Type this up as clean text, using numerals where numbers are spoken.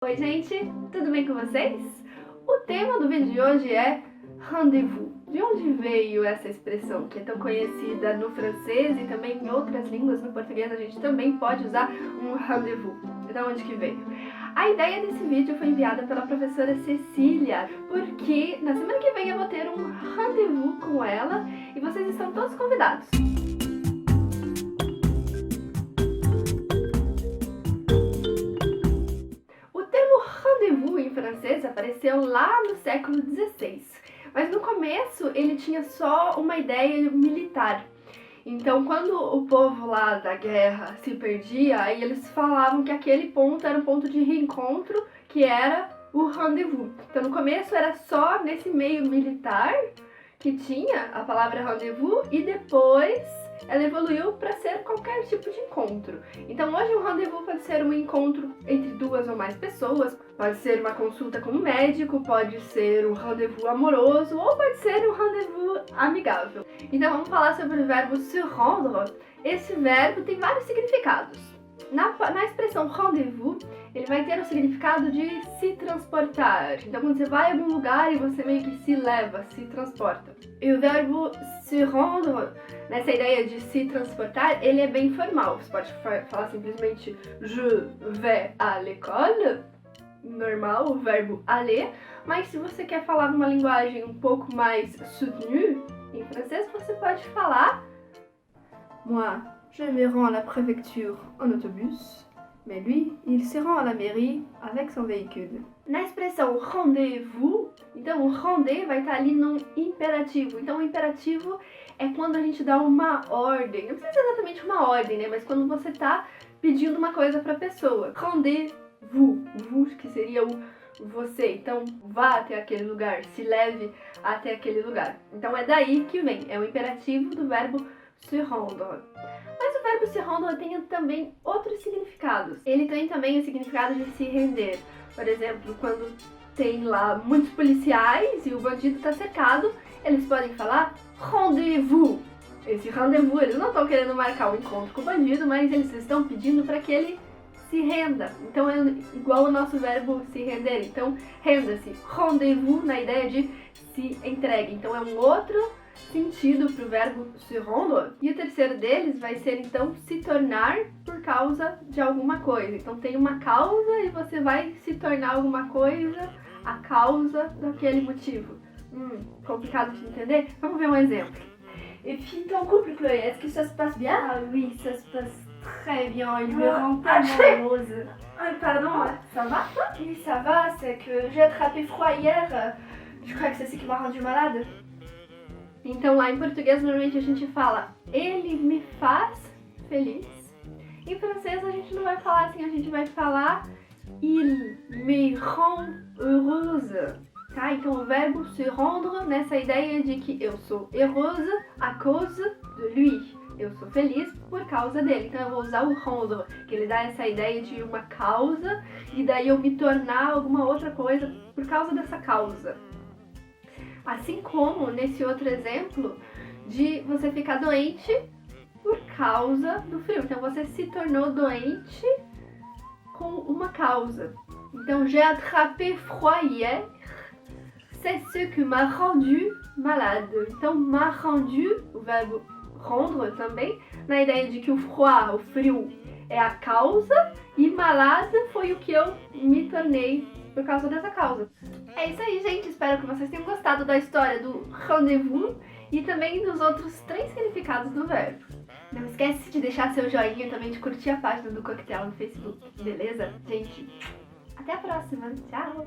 Oi gente, tudo bem com vocês? O tema do vídeo de hoje é rendezvous. De onde veio essa expressão que é tão conhecida no francês e também em outras línguas? No português a gente também pode usar um rendezvous. De onde que veio? A ideia desse vídeo foi enviada pela professora Cecília, porque na semana que vem eu vou ter um rendezvous com ela e vocês estão todos convidados. Em francês apareceu lá no século XVI, mas no começo ele tinha só uma ideia militar. Então, quando o povo lá da guerra se perdia, aí eles falavam que aquele ponto era um ponto de reencontro, que era o rendezvous. Então, no começo era só nesse meio militar que tinha a palavra rendezvous e depois ela evoluiu para ser qualquer tipo de encontro. Então hoje um rendezvous pode ser um encontro entre duas ou mais pessoas, pode ser uma consulta com um médico, pode ser um rendezvous amoroso ou pode ser um rendezvous amigável. Então vamos falar sobre o verbo se rendre. Esse verbo tem vários significados. Na expressão rendezvous, ele vai ter o significado de se transportar. Então, quando você vai a algum lugar e você meio que se leva, se transporta. E o verbo se rendre, nessa ideia de se transportar, ele é bem formal. Você pode falar simplesmente je vais à l'école, normal, o verbo aller. Mas se você quer falar numa linguagem um pouco mais soutenue, em francês, você pode falar moi, je me rends à la préfecture en autobus, mais lui, il se rend à la mairie avec son véhicule. Na expressão rendez-vous, então o render vai estar ali no imperativo. Então o imperativo é quando a gente dá uma ordem. Não precisa ser exatamente uma ordem, né? Mas quando você está pedindo uma coisa para a pessoa. Rendez-vous, vous que seria o você. Então vá até aquele lugar, se leve até aquele lugar. Então é daí que vem, é o imperativo do verbo se rendre. Mas o verbo se rendre tem também outros significados. Ele tem também o significado de se render. Por exemplo, quando tem lá muitos policiais e o bandido está cercado, eles podem falar rendez-vous. Esse rendezvous, eles não estão querendo marcar um encontro com o bandido, mas eles estão pedindo para que ele se renda. Então é igual o nosso verbo se render. Então renda-se. Rendez-vous na ideia de se entregue. Então é um outro sentido para o verbo se rendre. E o terceiro deles vai ser então se tornar por causa de alguma coisa. Então tem uma causa e você vai se tornar alguma coisa a causa daquele motivo. Complicado de entender? Vamos ver um exemplo. Et puis ton couple, Chloé, est-ce que ça se passe bien? Ah oui, ça se passe très bien. Il me rend tellement heureuse. Pardon, ça va? Oui, ça va, c'est que j'ai attrapé froid hier. Je crois que c'est ça qui m'a rendu malade. Então lá em português normalmente a gente fala ele me faz feliz. Em francês a gente não vai falar assim, a gente vai falar il me rend heureuse. Tá? Então o verbo se rendre nessa ideia de que eu sou heureuse à cause de lui. Eu sou feliz por causa dele. Então eu vou usar o rendre, que ele dá essa ideia de uma causa e daí eu me tornar alguma outra coisa por causa dessa causa. Assim como nesse outro exemplo de você ficar doente por causa do frio. Então você se tornou doente com uma causa. Então j'ai attrapé froid hier, c'est ce que m'a rendu malade. Então m'a rendu, o verbo rendre também, na ideia de que o froid, o frio, é a causa e malade foi o que eu me tornei por causa dessa causa. É isso aí, gente. Espero que vocês tenham gostado da história do rendezvous e também dos outros 3 significados do verbo. Não esquece de deixar seu joinha e também de curtir a página do Coquetel no Facebook, beleza? Gente, até a próxima. Tchau!